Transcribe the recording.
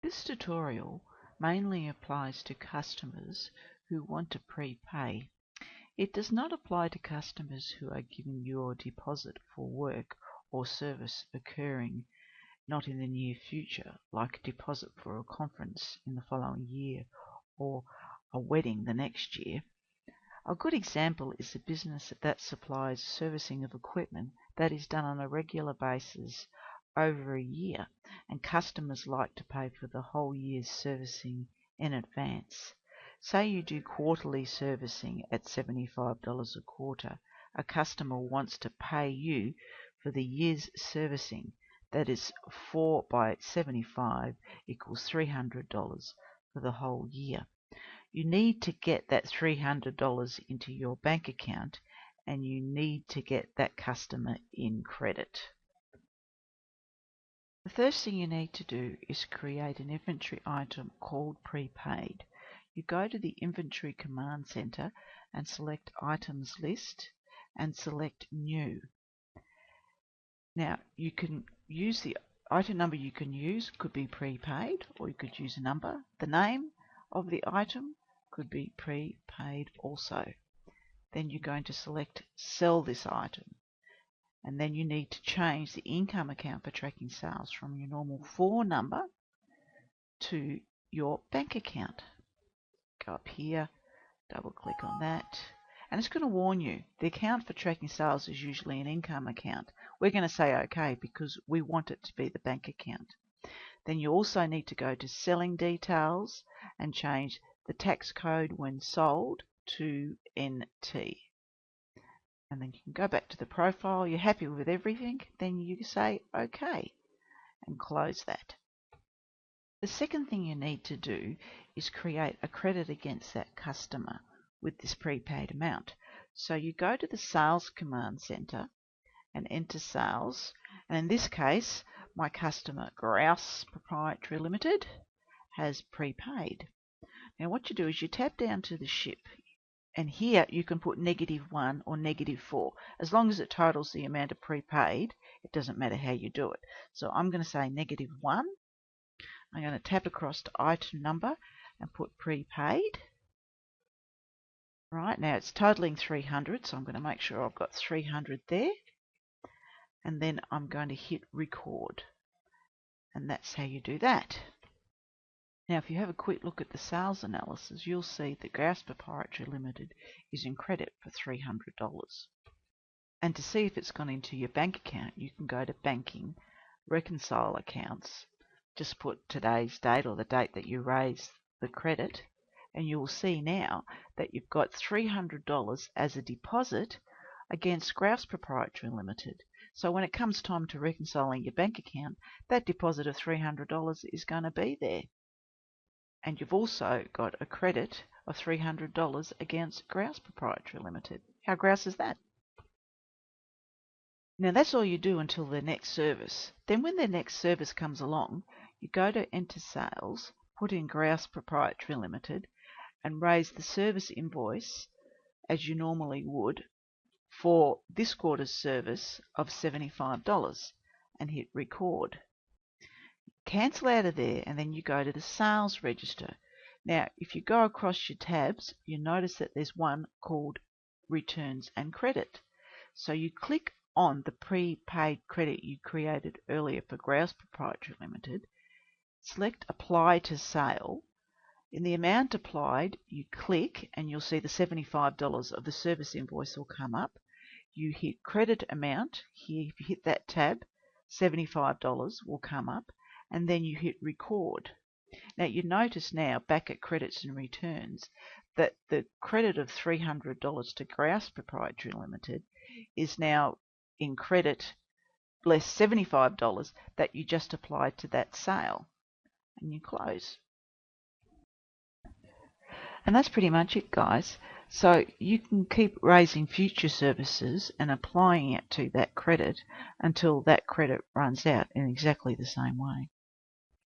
This tutorial mainly applies to customers who want to prepay. It does not apply to customers who are giving you a deposit for work or service occurring not in the near future, like a deposit for a conference in the following year or a wedding the next year. A good example is a business that supplies servicing of equipment that is done on a regular basis over a year, and customers like to pay for the whole year's servicing in advance. Say you do quarterly servicing at $75 a quarter. A customer wants to pay you for the year's servicing. That is 4 by 75 equals $300 for the whole year. You need to get that $300 into your bank account, and you need to get that customer in credit. The first thing you need to do is create an inventory item called prepaid. You go to the Inventory Command Center and select Items List and select New. Now you can use the item number you can use could be prepaid, or you could use a number. The name of the item could be prepaid also. Then you're going to select Sell this item. And then you need to change the income account for tracking sales from your normal 4 number to your bank account. Go up here, double click on that, and it's going to warn you the account for tracking sales is usually an income account. We're going to say OK because we want it to be the bank account. Then you also need to go to Selling Details and change the tax code when sold to NT. And then you can go back to the profile. You're happy with everything, then you say OK and close that. The second thing you need to do is create a credit against that customer with this prepaid amount. So you go to the Sales Command Center and enter sales, and in this case my customer Grouse Proprietary Limited has prepaid. Now what you do is you tap down to the ship, and here you can put -1 or -4. As long as it totals the amount of prepaid, it doesn't matter how you do it. So I'm going to say -1. I'm going to tap across to item number and put prepaid. Right, now it's totaling 300, so I'm going to make sure I've got 300 there. And then I'm going to hit record. And that's how you do that. Now, if you have a quick look at the sales analysis, you'll see that Grouse Proprietary Limited is in credit for $300. And to see if it's gone into your bank account, you can go to Banking, Reconcile Accounts, just put today's date or the date that you raised the credit, and you'll see now that you've got $300 as a deposit against Grouse Proprietary Limited. So when it comes time to reconciling your bank account, that deposit of $300 is going to be there. And you've also got a credit of $300 against Grouse Proprietary Limited. How grouse is that? Now that's all you do until the next service. Then when the next service comes along, you go to Enter Sales, put in Grouse Proprietary Limited, and raise the service invoice as you normally would for this quarter's service of $75 and hit record. Cancel out of there, and then you go to the sales register. Now if you go across your tabs, you notice that there's one called Returns and Credit. So you click on the prepaid credit you created earlier for Grouse Proprietary Limited, select Apply to Sale. In the amount applied, you click and you'll see the $75 of the service invoice will come up. You hit Credit Amount. Here, if you hit that tab, $75 will come up, and then you hit Record. Now you notice now back at Credits and Returns that the credit of $300 to Grouse Proprietary Limited is now in credit less $75 that you just applied to that sale, and you close. And that's pretty much it, guys. So you can keep raising future services and applying it to that credit until that credit runs out in exactly the same way.